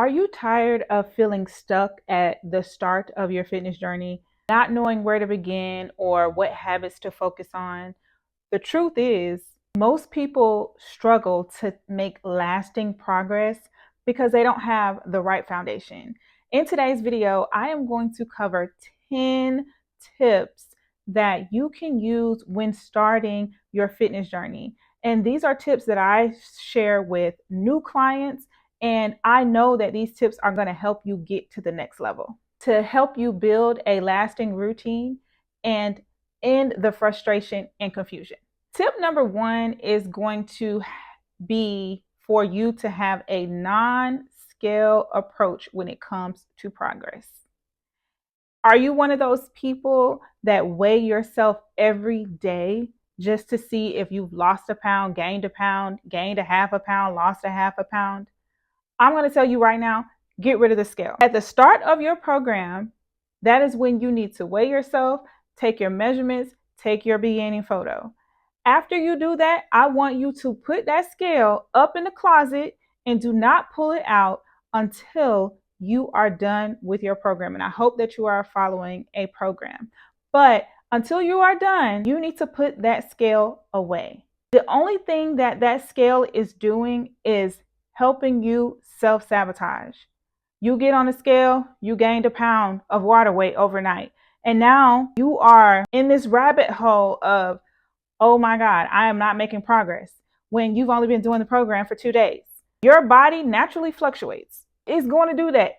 Are you tired of feeling stuck at the start of your fitness journey, not knowing where to begin or what habits to focus on? The truth is, most people struggle to make lasting progress because they don't have the right foundation. In today's video, I am going to cover 10 tips that you can use when starting your fitness journey. And these are tips that I share with new clients, and I know that these tips are going to help you get to the next level, to help you build a lasting routine and end the frustration and confusion. Tip number one is going to be for you to have a non-scale approach when it comes to progress. Are you one of those people that weigh yourself every day just to see if you've lost a pound, gained a half a pound, lost a half a pound? I'm going to tell you right now, get rid of the scale. At the start of your program, that is when you need to weigh yourself, take your measurements, take your beginning photo. After you do that, I want you to put that scale up in the closet and do not pull it out until you are done with your program. And I hope that you are following a program. But until you are done, you need to put that scale away. The only thing that that scale is doing is helping you self-sabotage. You get on the scale, you gained a pound of water weight overnight. And now you are in this rabbit hole of, oh my God, I am not making progress, when you've only been doing the program for 2 days. Your body naturally fluctuates. It's going to do that.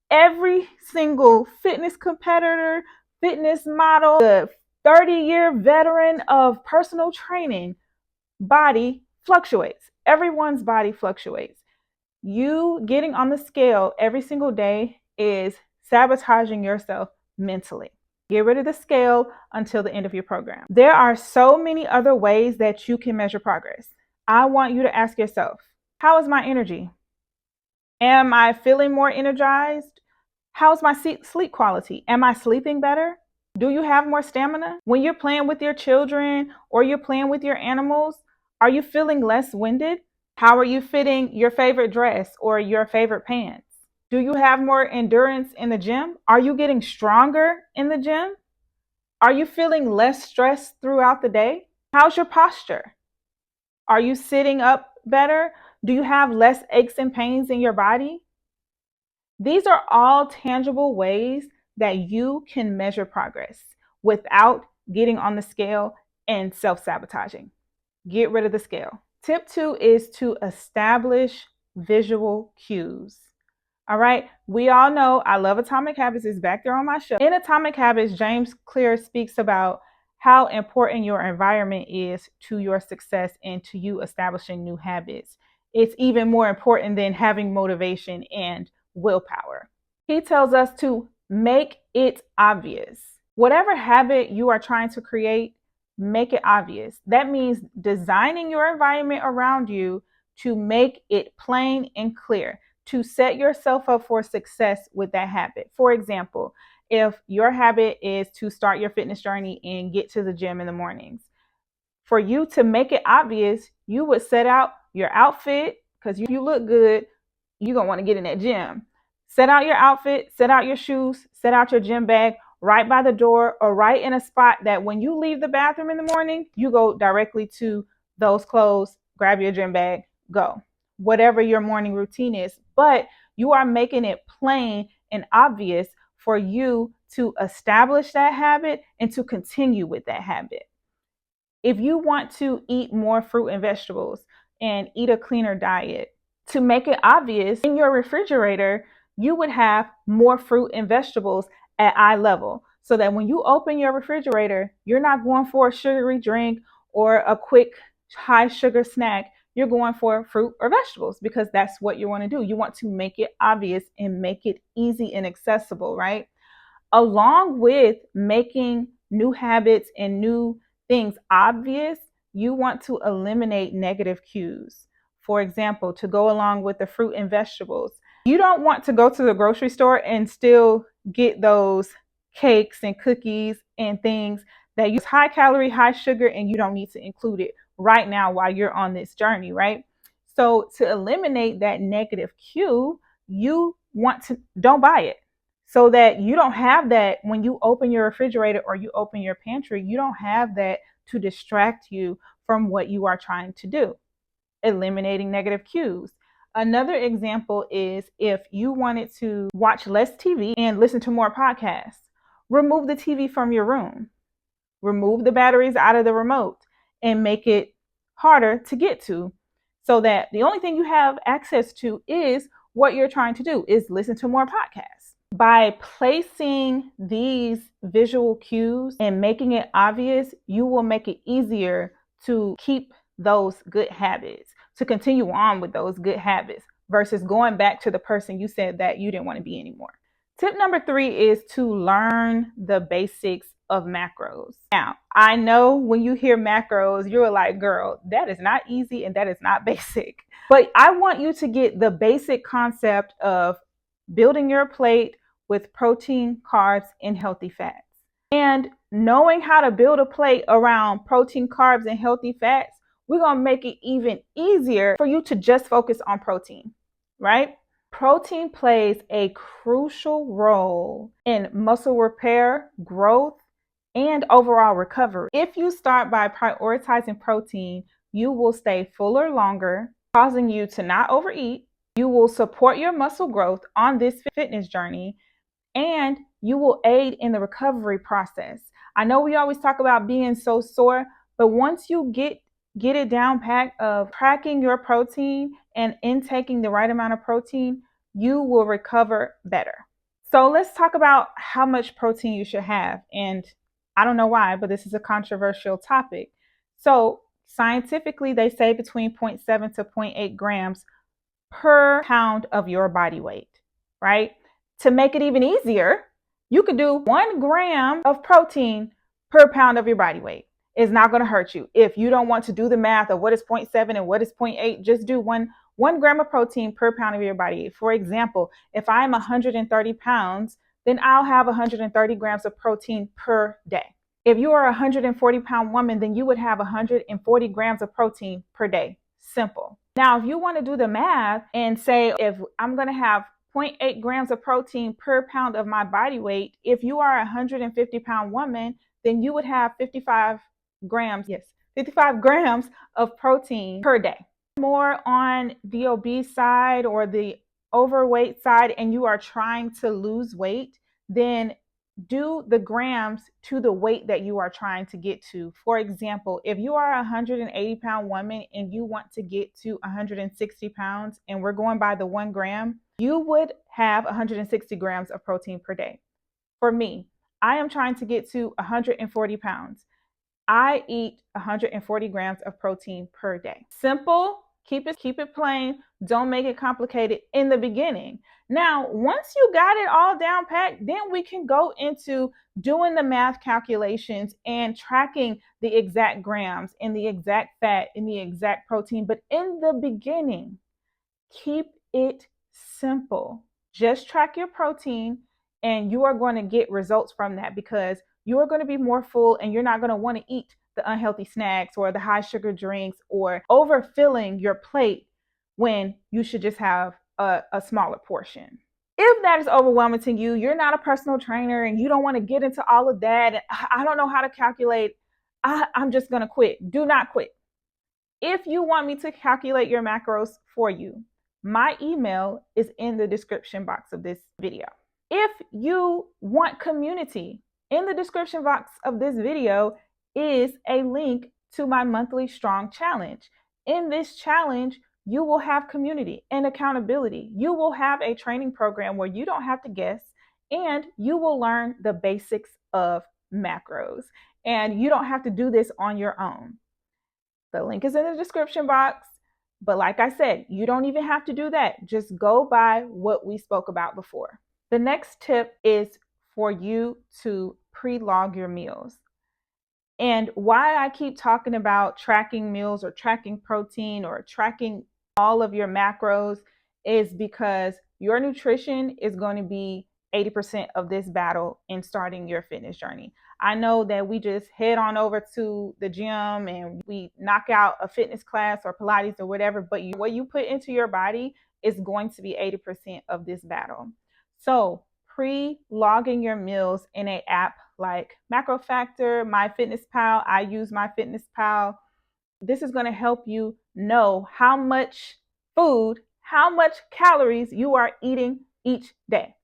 Every single fitness competitor, fitness model, the 30-year veteran of personal training body fluctuates. Everyone's body fluctuates. You getting on the scale every single day is sabotaging yourself mentally. Get rid of the scale until the end of your program. There are so many other ways that you can measure progress. I want you to ask yourself, how is my energy? Am I feeling more energized? How's my sleep quality? Am I sleeping better? Do you have more stamina? When you're playing with your children or you're playing with your animals, are you feeling less winded? How are you fitting your favorite dress or your favorite pants? Do you have more endurance in the gym? Are you getting stronger in the gym? Are you feeling less stressed throughout the day? How's your posture? Are you sitting up better? Do you have less aches and pains in your body? These are all tangible ways that you can measure progress without getting on the scale and self-sabotaging. Get rid of the scale. Tip 2 is to establish visual cues. All right. We all know I love Atomic Habits. It's back there on my shelf. In Atomic Habits, James Clear speaks about how important your environment is to your success and to you establishing new habits. It's even more important than having motivation and willpower. He tells us to make it obvious. Whatever habit you are trying to create, make it obvious. That means designing your environment around you to make it plain and clear, to set yourself up for success with that habit. For example, if your habit is to start your fitness journey and get to the gym in the mornings, for you to make it obvious, you would set out your outfit, because if you look good, you're going to want to get in that gym. Set out your outfit, set out your shoes, set out your gym bag right by the door or right in a spot that when you leave the bathroom in the morning, you go directly to those clothes, grab your gym bag, go. Whatever your morning routine is, but you are making it plain and obvious for you to establish that habit and to continue with that habit. If you want to eat more fruit and vegetables and eat a cleaner diet, to make it obvious, in your refrigerator, you would have more fruit and vegetables at eye level, so that when you open your refrigerator, you're not going for a sugary drink or a quick high sugar snack. You're going for fruit or vegetables because that's what you want to do. You want to make it obvious and make it easy and accessible, right? Along with making new habits and new things obvious, you want to eliminate negative cues. For example, to go along with the fruit and vegetables, you don't want to go to the grocery store and still get those cakes and cookies and things that use high calorie, high sugar, and you don't need to include it right now while you're on this journey, right? So to eliminate that negative cue, you want to don't buy it, so that you don't have that when you open your refrigerator or you open your pantry. You don't have that to distract you from what you are trying to do. Eliminating negative cues. Another example is if you wanted to watch less TV and listen to more podcasts, remove the TV from your room, remove the batteries out of the remote, and make it harder to get to, so that the only thing you have access to is what you're trying to do, is listen to more podcasts. By placing these visual cues and making it obvious, you will make it easier to keep those good habits, to continue on with those good habits versus going back to the person you said that you didn't want to be anymore. Tip number 3 is to learn the basics of macros. Now, I know when you hear macros, you're like, girl, that is not easy and that is not basic. But I want you to get the basic concept of building your plate with protein, carbs, and healthy fats. And knowing how to build a plate around protein, carbs, and healthy fats, we're going to make it even easier for you to just focus on protein, right? Protein plays a crucial role in muscle repair, growth, and overall recovery. If you start by prioritizing protein, you will stay fuller longer, causing you to not overeat. You will support your muscle growth on this fitness journey, and you will aid in the recovery process. I know we always talk about being so sore, but once you get it down pat of tracking your protein and intaking the right amount of protein, you will recover better. So let's talk about how much protein you should have. And I don't know why, but this is a controversial topic. So scientifically, they say between 0.7 to 0.8 grams per pound of your body weight, right? To make it even easier, you could do 1 gram of protein per pound of your body weight. It's not going to hurt you. If you don't want to do the math of what is 0.7 and what is 0.8, just do 1 gram of protein per pound of your body weight. For example, if I'm 130 pounds, then I'll have 130 grams of protein per day. If you are a 140-pound woman, then you would have 140 grams of protein per day. Simple. Now, if you want to do the math and say, if I'm going to have 0.8 grams of protein per pound of my body weight, if you are a 150-pound woman, then you would have 55 grams of protein per day. More on the obese side or the overweight side, and you are trying to lose weight, then do the grams to the weight that you are trying to get to. For example, if you are a 180-pound woman and you want to get to 160 pounds, and we're going by the 1 gram, you would have 160 grams of protein per day. For me, I am trying to get to 140 pounds. I eat 140 grams of protein per day. Simple. Keep it plain. Don't make it complicated in the beginning. Now, once you got it all down packed, then we can go into doing the math calculations and tracking the exact grams and the exact fat and the exact protein. But in the beginning, keep it simple. Just track your protein, and you are going to get results from that, because you are going to be more full and you're not going to want to eat the unhealthy snacks or the high sugar drinks or overfilling your plate when you should just have a smaller portion. If that is overwhelming to you, you're not a personal trainer and you don't want to get into all of that, I don't know how to calculate, I'm just going to quit. Do not quit. If you want me to calculate your macros for you, my email is in the description box of this video. If you want community, in the description box of this video is a link to my monthly Strong Challenge. In this challenge, you will have community and accountability. You will have a training program where you don't have to guess, and you will learn the basics of macros. And you don't have to do this on your own. The link is in the description box. But like I said, you don't even have to do that. Just go by what we spoke about before. The next tip is for you to pre-log your meals. And why I keep talking about tracking meals or tracking protein or tracking all of your macros is because your nutrition is going to be 80% of this battle in starting your fitness journey. I know that we just head on over to the gym and we knock out a fitness class or Pilates or whatever, but what you put into your body is going to be 80% of this battle. So pre-logging your meals in an app like MacroFactor, MyFitnessPal. I use MyFitnessPal. This is going to help you know how much food, how much calories you are eating each day.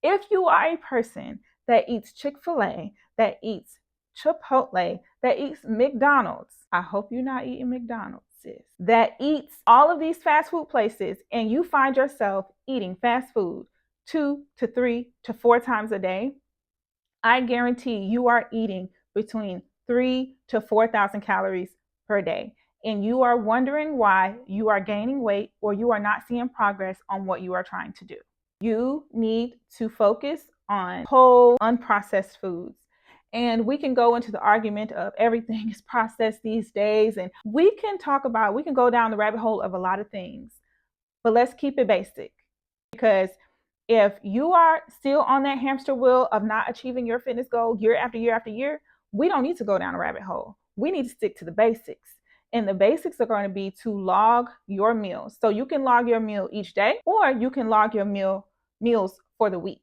If you are a person that eats Chick-fil-A, that eats Chipotle, that eats McDonald's, I hope you're not eating McDonald's, sis, that eats all of these fast food places, and you find yourself eating fast food 2 to 3 to 4 times a day, I guarantee you are eating between 3 to 4,000 calories per day. And you are wondering why you are gaining weight or you are not seeing progress on what you are trying to do. You need to focus on whole, unprocessed foods. And we can go into the argument of everything is processed these days. And we can go down the rabbit hole of a lot of things. But let's keep it basic. Because if you are still on that hamster wheel of not achieving your fitness goal year after year after year, we don't need to go down a rabbit hole. We need to stick to the basics. And the basics are going to be to log your meals. So you can log your meal each day, or you can log your meals for the week.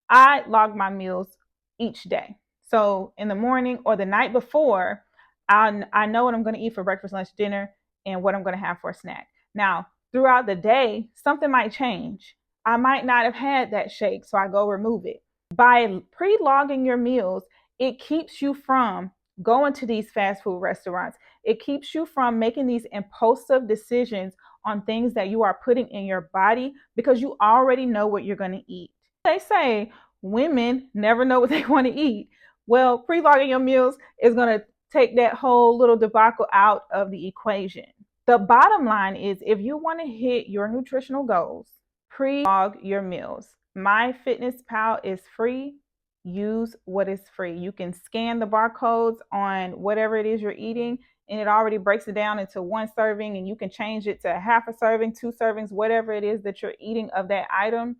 I log my meals each day. So in the morning or the night before, I know what I'm going to eat for breakfast, lunch, dinner, and what I'm going to have for a snack. Now, throughout the day, something might change. I might not have had that shake, so I go remove it. By pre-logging your meals, it keeps you from going to these fast food restaurants. It keeps you from making these impulsive decisions on things that you are putting in your body because you already know what you're going to eat. They say women never know what they want to eat. Well, pre-logging your meals is going to take that whole little debacle out of the equation. The bottom line is, if you want to hit your nutritional goals, pre-log your meals. MyFitnessPal is free. Use what is free. You can scan the barcodes on whatever it is you're eating, and it already breaks it down into one serving, and you can change it to half a serving, 2 servings, whatever it is that you're eating of that item,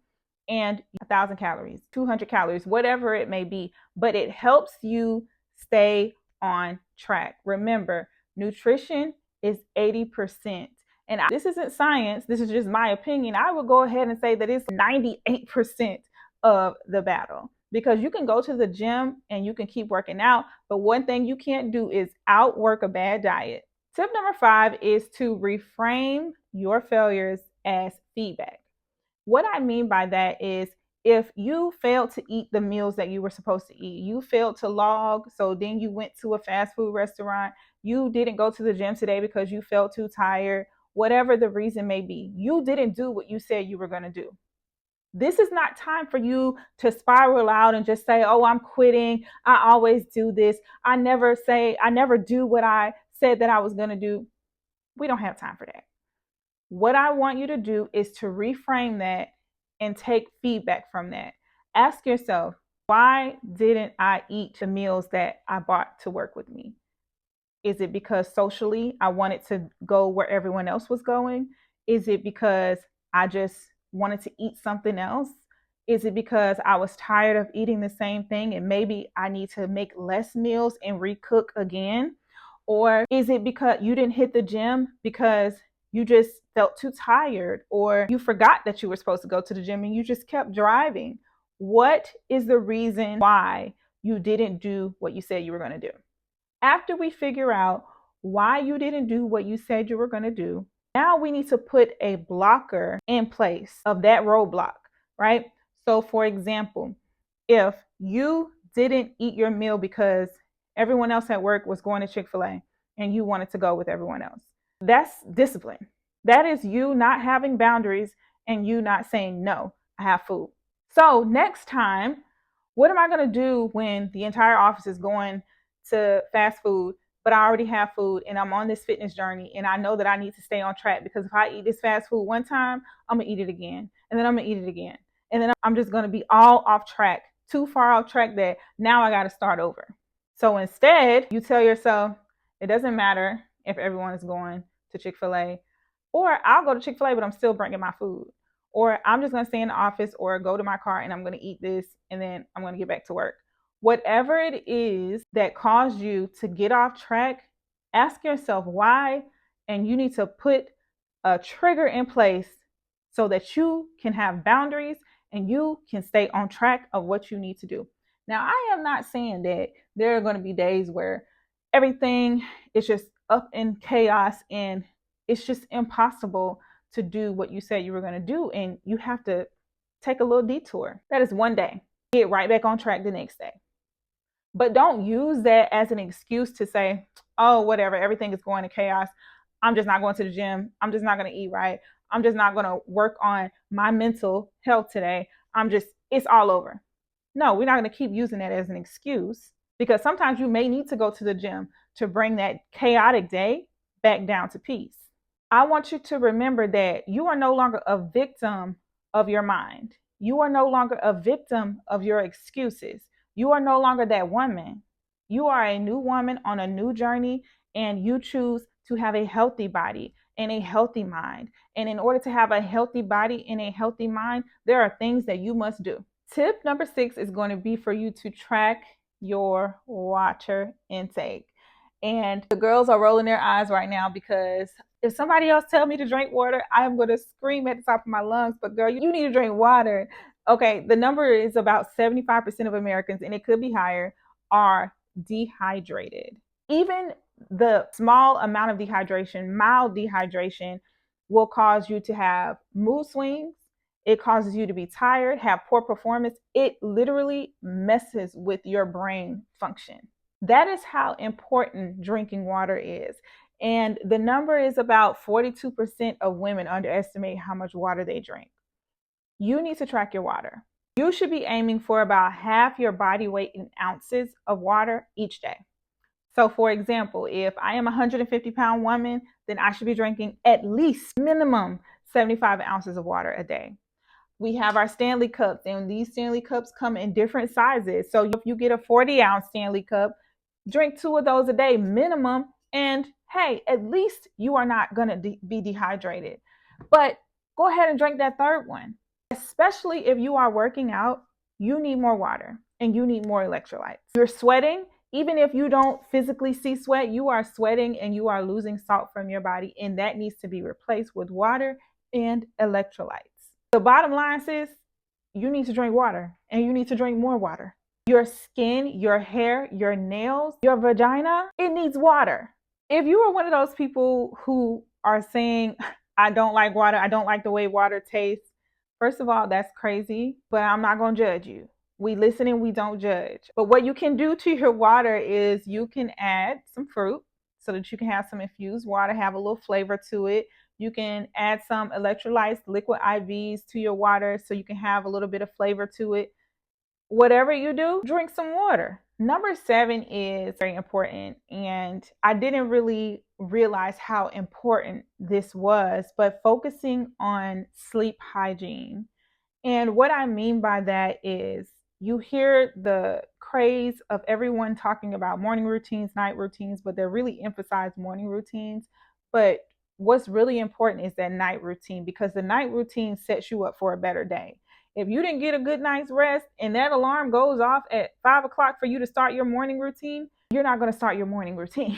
and 1,000 calories, 200 calories, whatever it may be. But it helps you stay on track. Remember, nutrition is 80%. And this isn't science, this is just my opinion. I would go ahead and say that it's 98% of the battle, because you can go to the gym and you can keep working out, but one thing you can't do is outwork a bad diet. Tip number 5 is to reframe your failures as feedback. What I mean by that is, if you failed to eat the meals that you were supposed to eat, you failed to log, so then you went to a fast food restaurant, you didn't go to the gym today because you felt too tired, whatever the reason may be, you didn't do what you said you were going to do. This is not time for you to spiral out and just say, oh, I'm quitting. I always do this. I never do what I said that I was going to do. We don't have time for that. What I want you to do is to reframe that and take feedback from that. Ask yourself, why didn't I eat the meals that I bought to work with me? Is it because socially I wanted to go where everyone else was going? Is it because I just wanted to eat something else? Is it because I was tired of eating the same thing and maybe I need to make less meals and recook again? Or is it because you didn't hit the gym because you just felt too tired, or you forgot that you were supposed to go to the gym and you just kept driving? What is the reason why you didn't do what you said you were going to do? After we figure out why you didn't do what you said you were going to do, now we need to put a blocker in place of that roadblock, right? So for example, if you didn't eat your meal because everyone else at work was going to Chick-fil-A and you wanted to go with everyone else, that's discipline. That is you not having boundaries and you not saying, no, I have food. So next time, what am I going to do when the entire office is going to fast food, but I already have food and I'm on this fitness journey and I know that I need to stay on track, because if I eat this fast food one time, I'm going to eat it again, and then I'm going to eat it again. And then I'm just going to be all off track, too far off track that now I got to start over. So instead, you tell yourself, it doesn't matter if everyone is going to Chick-fil-A, or I'll go to Chick-fil-A, but I'm still bringing my food. Or I'm just going to stay in the office or go to my car and I'm going to eat this and then I'm going to get back to work. Whatever it is that caused you to get off track, ask yourself why, and you need to put a trigger in place so that you can have boundaries and you can stay on track of what you need to do. Now, I am not saying that there are going to be days where everything is just up in chaos and it's just impossible to do what you said you were going to do, and you have to take a little detour. That is one day. Get right back on track the next day. But don't use that as an excuse to say, oh, whatever, everything is going to chaos. I'm just not going to the gym. I'm just not going to eat right. I'm just not going to work on my mental health today. It's all over. No, we're not going to keep using that as an excuse, because sometimes you may need to go to the gym to bring that chaotic day back down to peace. I want you to remember that you are no longer a victim of your mind. You are no longer a victim of your excuses. You are no longer that woman. You are a new woman on a new journey, and you choose to have a healthy body and a healthy mind. And in order to have a healthy body and a healthy mind, there are things that you must do. Tip number 6 is going to be for you to track your water intake. And the girls are rolling their eyes right now, because if somebody else tell me to drink water, I'm going to scream at the top of my lungs. But girl, you need to drink water. Okay, the number is about 75% of Americans, and it could be higher, are dehydrated. Even the small amount of dehydration, mild dehydration, will cause you to have mood swings. It causes you to be tired, have poor performance. It literally messes with your brain function. That is how important drinking water is. And the number is about 42% of women underestimate how much water they drink. You need to track your water. You should be aiming for about half your body weight in ounces of water each day. So for example, if I am a 150-pound woman, then I should be drinking at least minimum 75 ounces of water a day. We have our Stanley cups, and these Stanley cups come in different sizes. So if you get a 40-ounce Stanley cup, drink 2 of those a day minimum, and hey, at least you are not going to be dehydrated. But go ahead and drink that third one. Especially if you are working out, you need more water and you need more electrolytes. You're sweating. Even if you don't physically see sweat, you are sweating and you are losing salt from your body, and that needs to be replaced with water and electrolytes. The bottom line is, you need to drink water, and you need to drink more water. Your skin, your hair, your nails, your vagina, it needs water. If you are one of those people who are saying, I don't like water, I don't like the way water tastes, first of all, that's crazy, but I'm not going to judge you. We listen and we don't judge. But what you can do to your water is you can add some fruit so that you can have some infused water, have a little flavor to it. You can add some electrolytes, liquid IVs to your water so you can have a little bit of flavor to it. Whatever you do, drink some water. Number 7 is very important, and I didn't really realize how important this was, but focusing on sleep hygiene. And what I mean by that is, you hear the craze of everyone talking about morning routines, night routines, but they're really emphasized morning routines. But what's really important is that night routine, because the night routine sets you up for a better day. If you didn't get a good night's rest and that alarm goes off at 5 o'clock for you to start your morning routine, you're not going to start your morning routine.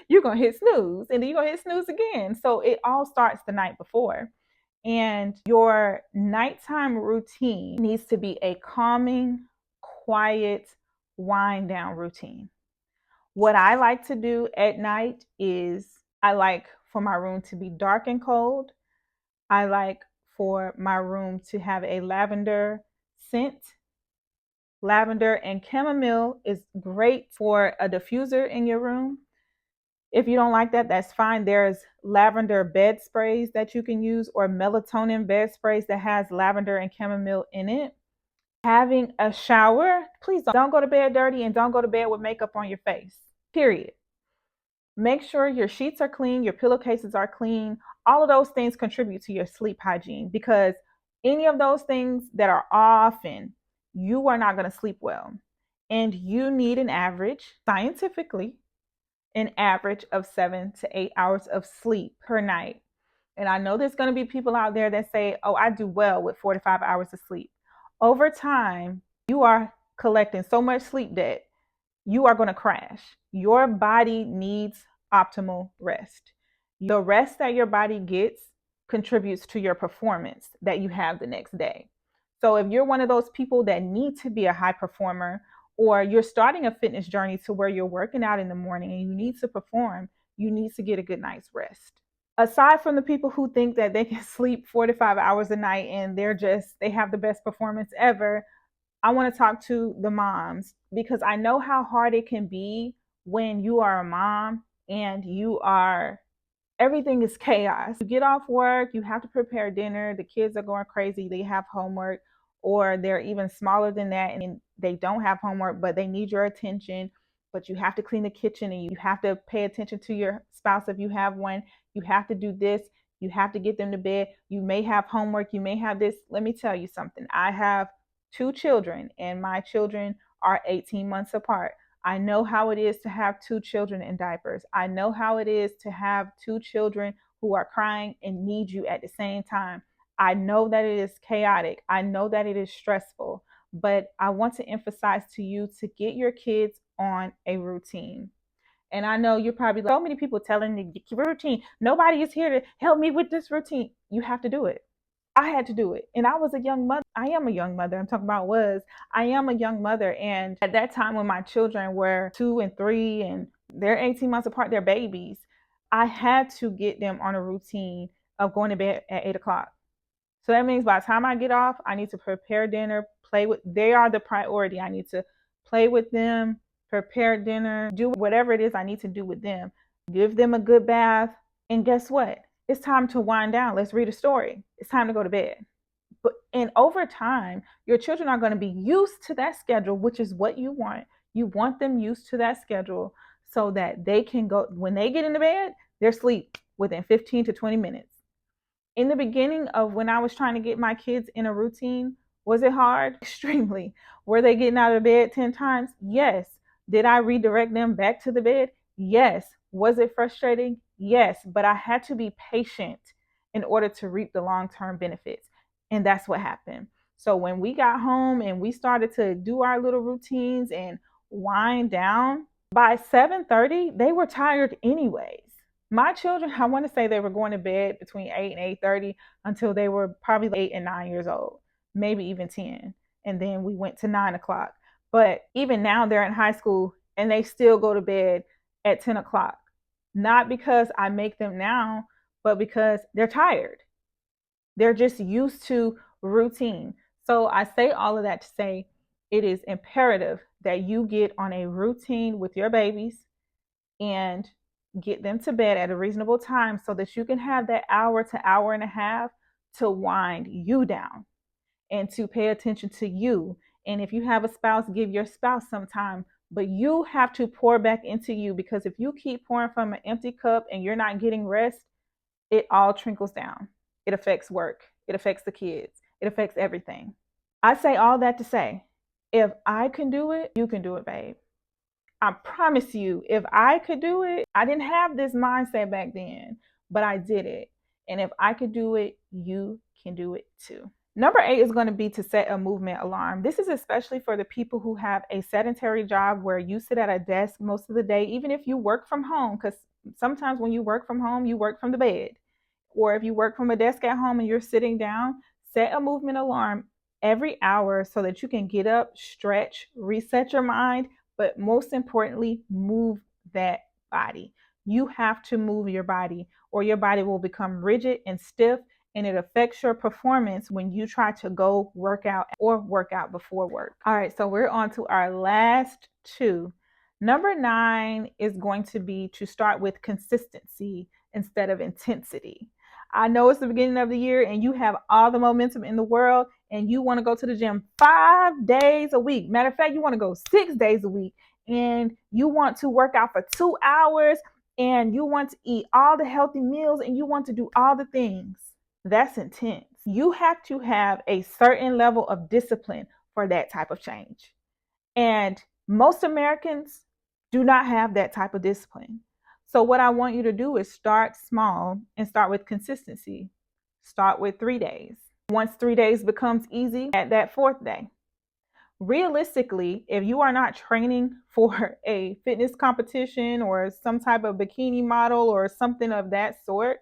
You're going to hit snooze, and then you're going to hit snooze again. So it all starts the night before. And your nighttime routine needs to be a calming, quiet, wind down routine. What I like to do at night is, I like for my room to be dark and cold. I like for my room to have a lavender scent. Lavender and chamomile is great for a diffuser in your room. If you don't like that, that's fine. There's lavender bed sprays that you can use, or melatonin bed sprays that has lavender and chamomile in it. Having a shower, please don't go to bed dirty, and don't go to bed with makeup on your face, period. Make sure your sheets are clean, your pillowcases are clean. All of those things contribute to your sleep hygiene, because any of those things that are off, and you are not going to sleep well. And you need an average, scientifically, an average of 7 to 8 hours of sleep per night. And I know there's going to be people out there that say, oh, I do well with 4 to 5 hours of sleep. Over time, you are collecting so much sleep debt, you are going to crash. Your body needs optimal rest. The rest that your body gets contributes to your performance that you have the next day. So if you're one of those people that need to be a high performer, or you're starting a fitness journey to where you're working out in the morning and you need to perform, you need to get a good night's rest. Aside from the people who think that they can sleep 4 to 5 hours a night and they have the best performance ever, I want to talk to the moms, because I know how hard it can be when you are a mom and everything is chaos. You get off work, you have to prepare dinner, the kids are going crazy, they have homework, or they're even smaller than that and they don't have homework, but they need your attention. But you have to clean the kitchen and you have to pay attention to your spouse if you have one. You have to do this. You have to get them to bed. You may have homework. You may have this. Let me tell you something. I have 2 children, and my children are 18 months apart. I know how it is to have 2 children in diapers. I know how it is to have 2 children who are crying and need you at the same time. I know that it is chaotic. I know that it is stressful, but I want to emphasize to you to get your kids on a routine. And I know you're probably like, so many people telling you, get your routine. Nobody is here to help me with this routine. You have to do it. I had to do it. And I was a young mother. I am a young mother. I'm talking about was. I am a young mother. And at that time when my children were 2 and 3 and they're 18 months apart, they're babies, I had to get them on a routine of going to bed at 8 o'clock. So that means by the time I get off, I need to prepare dinner, they are the priority. I need to play with them, prepare dinner, do whatever it is I need to do with them, give them a good bath. And guess what? It's time to wind down. Let's read a story. It's time to go to bed. And over time, your children are going to be used to that schedule, which is what you want. You want them used to that schedule so that they can go, when they get into bed, they're asleep within 15 to 20 minutes. In the beginning of when I was trying to get my kids in a routine, was it hard? Extremely. Were they getting out of bed 10 times? Yes. Did I redirect them back to the bed? Yes. Was it frustrating? Yes. But I had to be patient in order to reap the long-term benefits. And that's what happened. So when we got home and we started to do our little routines and wind down, by 7:30, they were tired anyways. My children, I want to say they were going to bed between 8 and 8:30 until they were probably 8 and 9 years old, maybe even 10. And then we went to 9 o'clock. But even now they're in high school and they still go to bed at 10 o'clock. Not because I make them now, but because they're tired. They're just used to routine. So I say all of that to say it is imperative that you get on a routine with your babies and get them to bed at a reasonable time so that you can have that hour to hour and a half to wind you down and to pay attention to you. And if you have a spouse, give your spouse some time, but you have to pour back into you, because if you keep pouring from an empty cup and you're not getting rest, it all trickles down. It affects work. It affects the kids. It affects everything. I say all that to say, if I can do it, you can do it, babe. I promise you, if I could do it, I didn't have this mindset back then, but I did it. And if I could do it, you can do it too. Number 8 is going to be to set a movement alarm. This is especially for the people who have a sedentary job where you sit at a desk most of the day, even if you work from home, because sometimes when you work from home, you work from the bed. Or if you work from a desk at home and you're sitting down, set a movement alarm every hour so that you can get up, stretch, reset your mind, but most importantly, move that body. You have to move your body or your body will become rigid and stiff, and it affects your performance when you try to go work out or work out before work. All right, so we're on to our last 2. Number 9 is going to be to start with consistency instead of intensity. I know it's the beginning of the year and you have all the momentum in the world and you want to go to the gym 5 days a week. Matter of fact, you want to go 6 days a week and you want to work out for 2 hours and you want to eat all the healthy meals and you want to do all the things. That's intense. You have to have a certain level of discipline for that type of change. And most Americans do not have that type of discipline. So what I want you to do is start small and start with consistency. Start with 3 days. Once 3 days becomes easy, at that 4th day. Realistically, if you are not training for a fitness competition or some type of bikini model or something of that sort,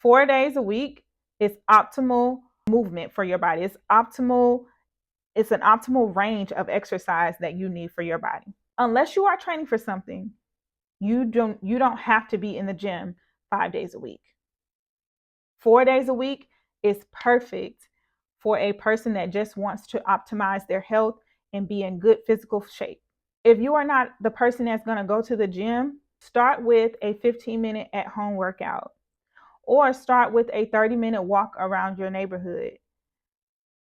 4 days a week is optimal movement for your body. It's an optimal range of exercise that you need for your body. Unless you are training for something, you don't have to be in the gym 5 days a week. 4 days a week is perfect for a person that just wants to optimize their health and be in good physical shape. If you are not the person that's going to go to the gym, start with a 15-minute at home workout or start with a 30-minute walk around your neighborhood.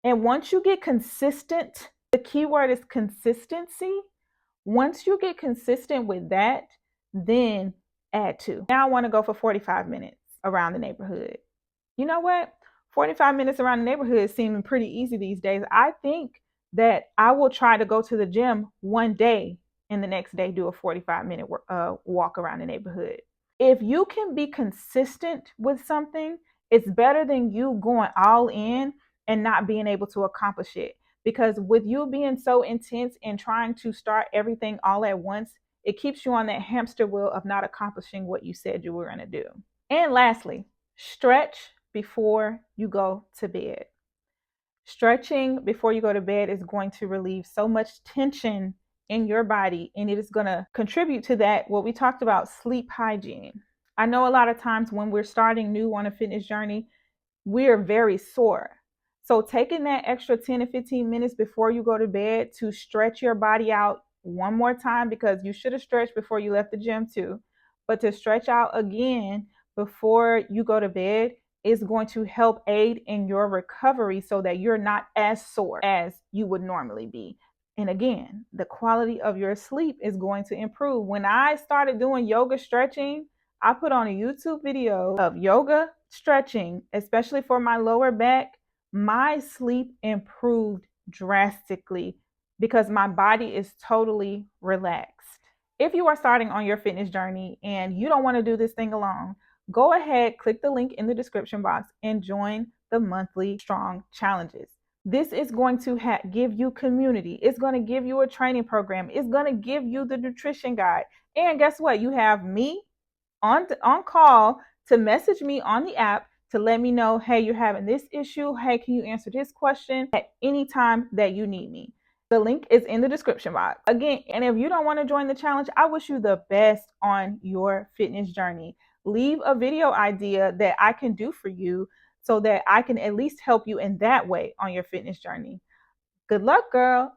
And once you get consistent, the key word is consistency. Once you get consistent with that, then add to. Now I want to go for 45 minutes around the neighborhood. You know what? 45 minutes around the neighborhood is seeming pretty easy these days. I think that I will try to go to the gym one day and the next day do a 45-minute walk around the neighborhood. If you can be consistent with something, it's better than you going all in and not being able to accomplish it. Because with you being so intense and trying to start everything all at once, it keeps you on that hamster wheel of not accomplishing what you said you were going to do. And lastly, stretch before you go to bed. Stretching before you go to bed is going to relieve so much tension in your body, and it is going to contribute to that, what we talked about, sleep hygiene. I know a lot of times when we're starting new on a fitness journey, we're very sore. So taking that extra 10 to 15 minutes before you go to bed to stretch your body out one more time, because you should have stretched before you left the gym too, but to stretch out again before you go to bed is going to help aid in your recovery so that you're not as sore as you would normally be. And again, the quality of your sleep is going to improve. When I started doing yoga stretching, I put on a YouTube video of yoga stretching, especially for my lower back. My sleep improved drastically because my body is totally relaxed. If you are starting on your fitness journey and you don't want to do this thing alone, go ahead, click the link in the description box and join the monthly Strong Challenges. This is going to give you community. It's going to give you a training program. It's going to give you the nutrition guide. And guess what? You have me on call to message me on the app to let me know, hey, you're having this issue. Hey, can you answer this question at any time that you need me? The link is in the description box. Again, and if you don't want to join the challenge, I wish you the best on your fitness journey. Leave a video idea that I can do for you so that I can at least help you in that way on your fitness journey. Good luck, girl.